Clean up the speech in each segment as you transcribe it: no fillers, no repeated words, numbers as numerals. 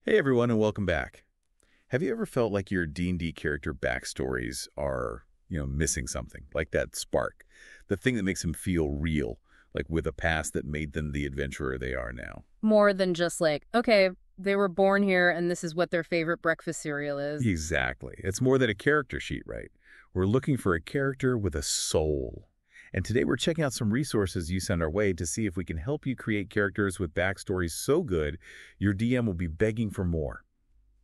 Hey everyone and welcome back. Have you ever felt like your D&D character backstories are, missing something? Like that spark, the thing that makes them feel real, like with a past that made them the adventurer they are now. More than just like, okay, they were born here and this is what their favorite breakfast cereal is. Exactly. It's more than a character sheet, right? We're looking for a character with a soul. And today we're checking out some resources you send our way to see if we can help you create characters with backstories so good your DM will be begging for more.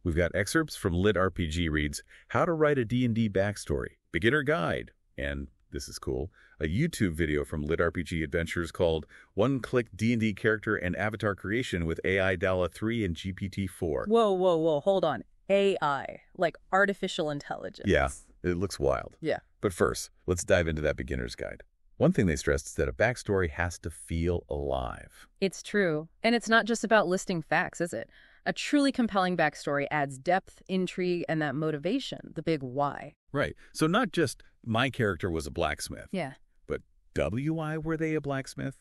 We've got excerpts from LitRPG reads, How to Write a D&D Backstory, Beginner Guide, and, this is cool, a YouTube video from LitRPG Adventures called One-Click D&D Character and Avatar Creation with AI DALL-E 3 and GPT-4. Whoa, hold on. AI, like artificial intelligence. Yeah, it looks wild. Yeah. But first, let's dive into that beginner's guide. One thing they stressed is that a backstory has to feel alive. It's true. And it's not just about listing facts, is it? A truly compelling backstory adds depth, intrigue, and that motivation, the big why. Right. So not just my character was a blacksmith. Yeah. But why were they a blacksmith?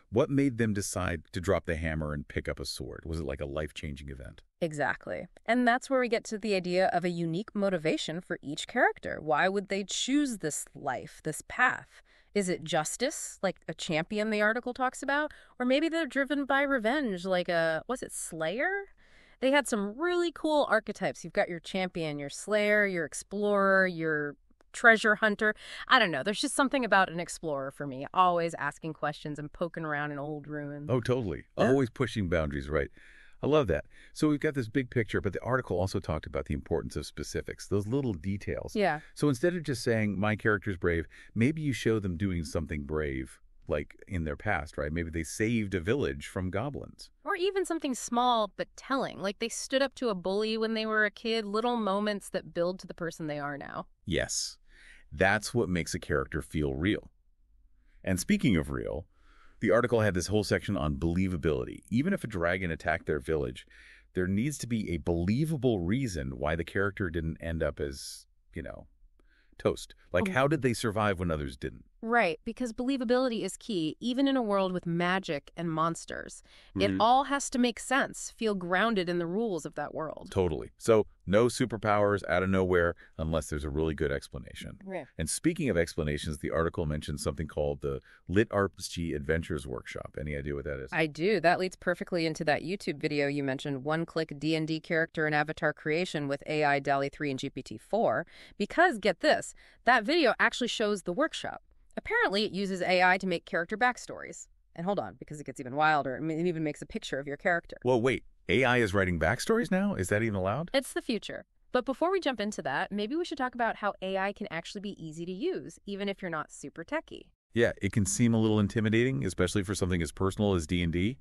What made them decide to drop the hammer and pick up a sword? Was it like a life-changing event? Exactly. And that's where we get to the idea of a unique motivation for each character. Why would they choose this life, this path? Is it justice, like a champion the article talks about? Or maybe they're driven by revenge, like was it Slayer? They had some really cool archetypes. You've got your champion, your slayer, your explorer, your treasure hunter. I don't know. There's just something about an explorer for me, always asking questions and poking around in old ruins. Oh, totally. Yeah. Always pushing boundaries, right? I love that. So we've got this big picture, but the article also talked about the importance of specifics, those little details. Yeah. So instead of just saying, my character's brave, maybe you show them doing something brave, like in their past, right? Maybe they saved a village from goblins. Or even something small but telling, like they stood up to a bully when they were a kid, little moments that build to the person they are now. Yes, that's what makes a character feel real. And speaking of real, the article had this whole section on believability. Even if a dragon attacked their village, there needs to be a believable reason why the character didn't end up as, toast. Like, how did they survive when others didn't? Right, because believability is key, even in a world with magic and monsters. It all has to make sense, feel grounded in the rules of that world. Totally. So no superpowers out of nowhere unless there's a really good explanation. Yeah. And speaking of explanations, the article mentions something called the LitRPG Adventures Workshop. Any idea what that is? I do. That leads perfectly into that YouTube video you mentioned, One-Click D&D Character and Avatar Creation with AI DALL-E 3 and GPT-4. Because, get this, that video actually shows the workshop. Apparently, it uses AI to make character backstories. And hold on, because it gets even wilder. It even makes a picture of your character. Well, wait. AI is writing backstories now? Is that even allowed? It's the future. But before we jump into that, maybe we should talk about how AI can actually be easy to use, even if you're not super techie. Yeah, it can seem a little intimidating, especially for something as personal as D&D.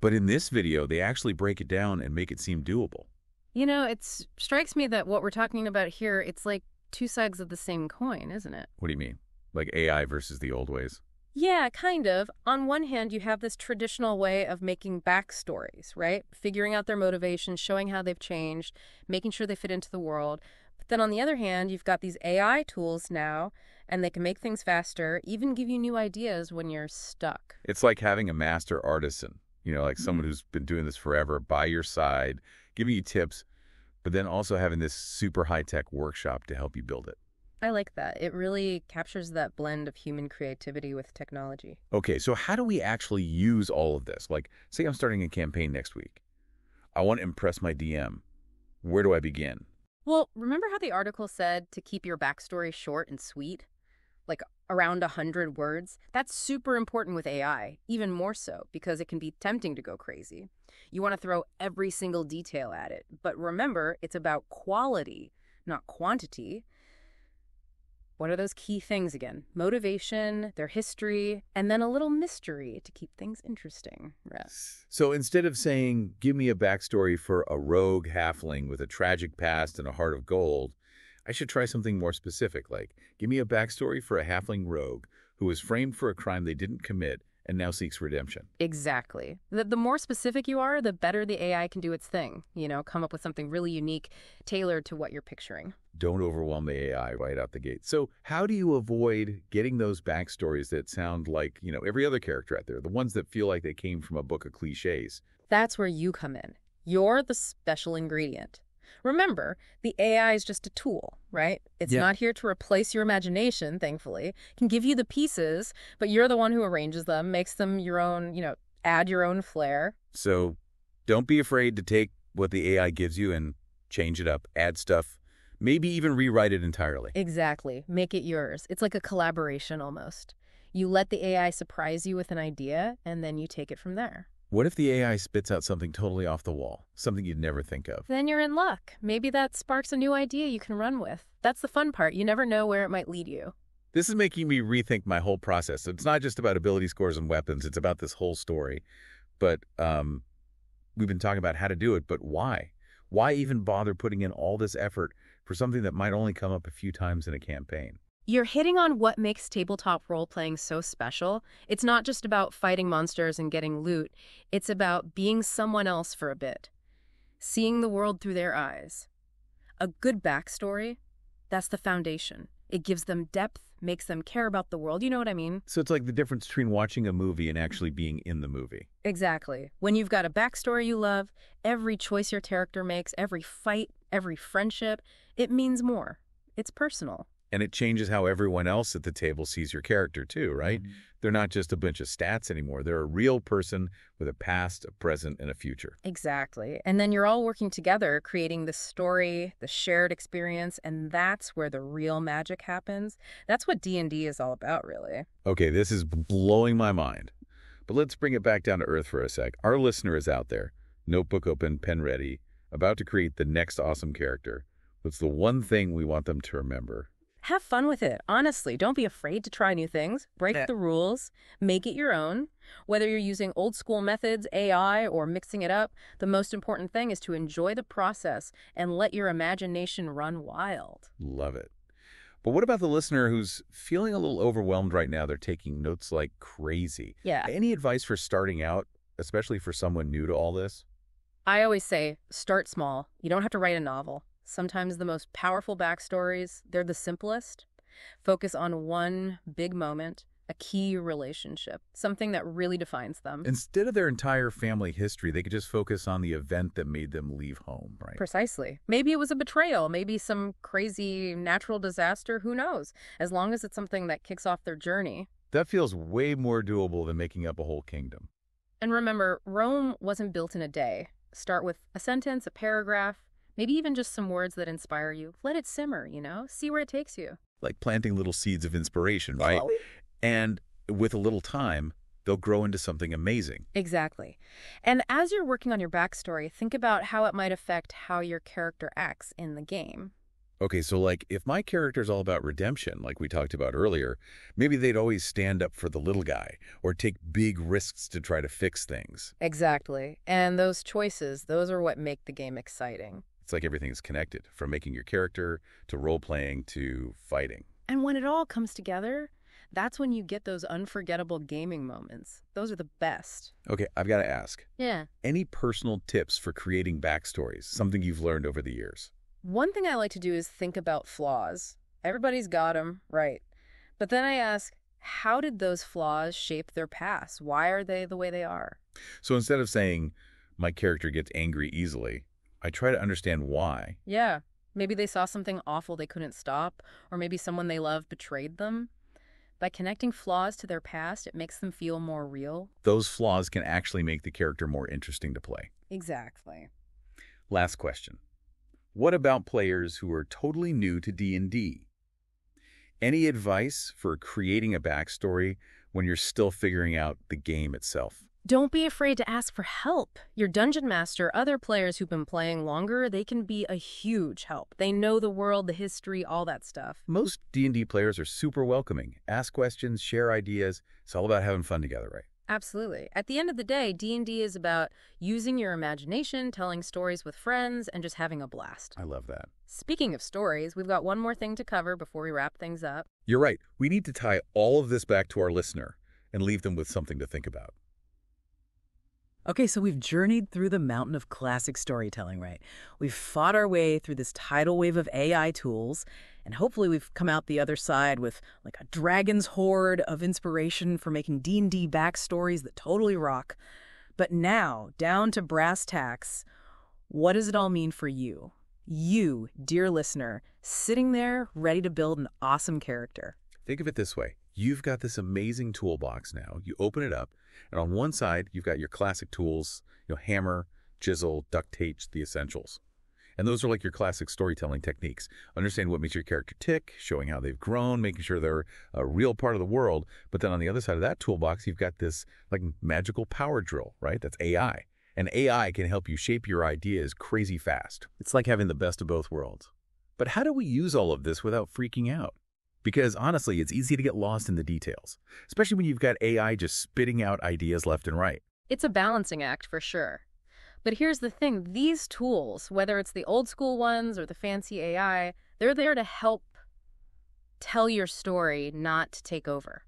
But in this video, they actually break it down and make it seem doable. It strikes me that what we're talking about here, it's like two sides of the same coin, isn't it? What do you mean? Like AI versus the old ways? Yeah, kind of. On one hand, you have this traditional way of making backstories, right? Figuring out their motivations, showing how they've changed, making sure they fit into the world. But then on the other hand, you've got these AI tools now, and they can make things faster, even give you new ideas when you're stuck. It's like having a master artisan, like someone who's been doing this forever by your side, giving you tips, but then also having this super high-tech workshop to help you build it. I like that. It really captures that blend of human creativity with technology. Okay, so how do we actually use all of this? Like, say I'm starting a campaign next week. I want to impress my DM. Where do I begin? Well, remember how the article said to keep your backstory short and sweet? Like around 100 words? That's super important with AI, even more so, because it can be tempting to go crazy. You want to throw every single detail at it. But remember, it's about quality, not quantity. What are those key things again? Motivation, their history, and then a little mystery to keep things interesting. So instead of saying, give me a backstory for a rogue halfling with a tragic past and a heart of gold, I should try something more specific, like, give me a backstory for a halfling rogue who was framed for a crime they didn't commit and now seeks redemption. Exactly. The more specific you are, the better the AI can do its thing. Come up with something really unique, tailored to what you're picturing. Don't overwhelm the AI right out the gate. So how do you avoid getting those backstories that sound like, every other character out there, the ones that feel like they came from a book of cliches? That's where you come in. You're the special ingredient. Remember, the AI is just a tool, right? It's Yeah. not here to replace your imagination, thankfully. It can give you the pieces, but you're the one who arranges them, makes them your own, add your own flair. So don't be afraid to take what the AI gives you and change it up, add stuff, maybe even rewrite it entirely. Exactly. Make it yours. It's like a collaboration almost. You let the AI surprise you with an idea, and then you take it from there. What if the AI spits out something totally off the wall, something you'd never think of? Then you're in luck. Maybe that sparks a new idea you can run with. That's the fun part. You never know where it might lead you. This is making me rethink my whole process. It's not just about ability scores and weapons. It's about this whole story. But we've been talking about how to do it, but why? Why even bother putting in all this effort for something that might only come up a few times in a campaign? You're hitting on what makes tabletop role-playing so special. It's not just about fighting monsters and getting loot. It's about being someone else for a bit, seeing the world through their eyes. A good backstory, that's the foundation. It gives them depth, makes them care about the world. You know what I mean? So it's like the difference between watching a movie and actually being in the movie. Exactly. When you've got a backstory you love, every choice your character makes, every fight, every friendship, it means more. It's personal. And it changes how everyone else at the table sees your character too, right? Mm-hmm. They're not just a bunch of stats anymore. They're a real person with a past, a present, and a future. Exactly. And then you're all working together, creating the story, the shared experience, and that's where the real magic happens. That's what D&D is all about, really. Okay, this is blowing my mind. But let's bring it back down to earth for a sec. Our listener is out there, notebook open, pen ready, about to create the next awesome character. What's the one thing we want them to remember? Have fun with it. Honestly, don't be afraid to try new things. Break the rules. Make it your own. Whether you're using old school methods, AI, or mixing it up, the most important thing is to enjoy the process and let your imagination run wild. Love it. But what about the listener who's feeling a little overwhelmed right now? They're taking notes like crazy. Yeah. Any advice for starting out, especially for someone new to all this? I always say, start small. You don't have to write a novel. Sometimes the most powerful backstories, they're the simplest. Focus on one big moment, a key relationship, something that really defines them. Instead of their entire family history, they could just focus on the event that made them leave home, right? Precisely. Maybe it was a betrayal, maybe some crazy natural disaster, who knows? As long as it's something that kicks off their journey. That feels way more doable than making up a whole kingdom. And remember, Rome wasn't built in a day. Start with a sentence, a paragraph, maybe even just some words that inspire you. Let it simmer, see where it takes you. Like planting little seeds of inspiration, right? And with a little time, they'll grow into something amazing. Exactly. And as you're working on your backstory, think about how it might affect how your character acts in the game. Okay, so like if my character's all about redemption, like we talked about earlier, maybe they'd always stand up for the little guy or take big risks to try to fix things. Exactly. And those choices, those are what make the game exciting. It's like everything's connected, from making your character to role-playing to fighting. And when it all comes together, that's when you get those unforgettable gaming moments. Those are the best. Okay, I've got to ask. Yeah. Any personal tips for creating backstories, something you've learned over the years? One thing I like to do is think about flaws. Everybody's got them, right? But then I ask, how did those flaws shape their past? Why are they the way they are? So instead of saying, my character gets angry easily, I try to understand why. Yeah. Maybe they saw something awful they couldn't stop, or maybe someone they love betrayed them. By connecting flaws to their past, it makes them feel more real. Those flaws can actually make the character more interesting to play. Exactly. Last question. What about players who are totally new to D&D? Any advice for creating a backstory when you're still figuring out the game itself? Don't be afraid to ask for help. Your dungeon master, other players who've been playing longer, they can be a huge help. They know the world, the history, all that stuff. Most D&D players are super welcoming. Ask questions, share ideas. It's all about having fun together, right? Absolutely. At the end of the day, D&D is about using your imagination, telling stories with friends, and just having a blast. I love that. Speaking of stories, we've got one more thing to cover before we wrap things up. You're right. We need to tie all of this back to our listener and leave them with something to think about. Okay, so we've journeyed through the mountain of classic storytelling, right? We've fought our way through this tidal wave of AI tools, and hopefully we've come out the other side with like a dragon's hoard of inspiration for making D&D backstories that totally rock. But now, down to brass tacks, What does it all mean for you? You, dear listener, sitting there ready to build an awesome character. Think of it this way. You've got this amazing toolbox now. You open it up, and on one side, you've got your classic tools, hammer, chisel, duct tape, the essentials. And those are like your classic storytelling techniques. Understand what makes your character tick, showing how they've grown, making sure they're a real part of the world. But then on the other side of that toolbox, you've got this like magical power drill, right? That's AI. And AI can help you shape your ideas crazy fast. It's like having the best of both worlds. But how do we use all of this without freaking out? Because honestly, it's easy to get lost in the details, especially when you've got AI just spitting out ideas left and right. It's a balancing act for sure. But here's the thing, these tools, whether it's the old school ones or the fancy AI, they're there to help tell your story, not to take over,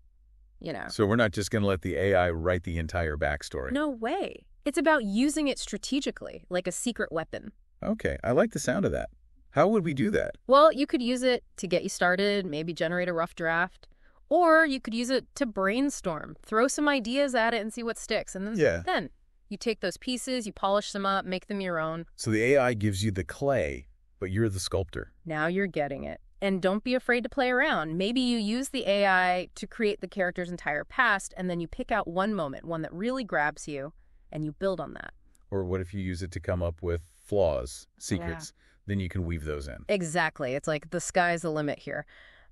So we're not just going to let the AI write the entire backstory. No way. It's about using it strategically, like a secret weapon. Okay, I like the sound of that. How would we do that? Well, you could use it to get you started, maybe generate a rough draft. Or you could use it to brainstorm, throw some ideas at it and see what sticks. And then you take those pieces, you polish them up, make them your own. So the AI gives you the clay, but you're the sculptor. Now you're getting it. And don't be afraid to play around. Maybe you use the AI to create the character's entire past, and then you pick out one moment, one that really grabs you, and you build on that. Or what if you use it to come up with flaws, secrets? Yeah. Then you can weave those in. Exactly. It's like the sky's the limit here.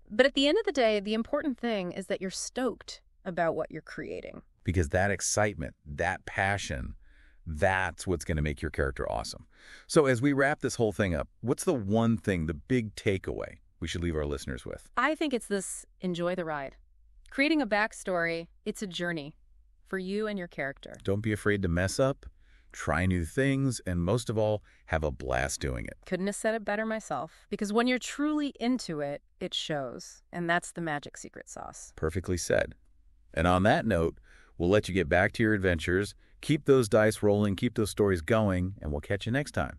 But at the end of the day, the important thing is that you're stoked about what you're creating. Because that excitement, that passion, that's what's going to make your character awesome. So as we wrap this whole thing up, what's the one thing, the big takeaway we should leave our listeners with? I think it's this: enjoy the ride. Creating a backstory, it's a journey for you and your character. Don't be afraid to mess up, try new things, and most of all, have a blast doing it. Couldn't have said it better myself. Because when you're truly into it, it shows. And that's the magic secret sauce. Perfectly said. And on that note, we'll let you get back to your adventures. Keep those dice rolling, keep those stories going, and we'll catch you next time.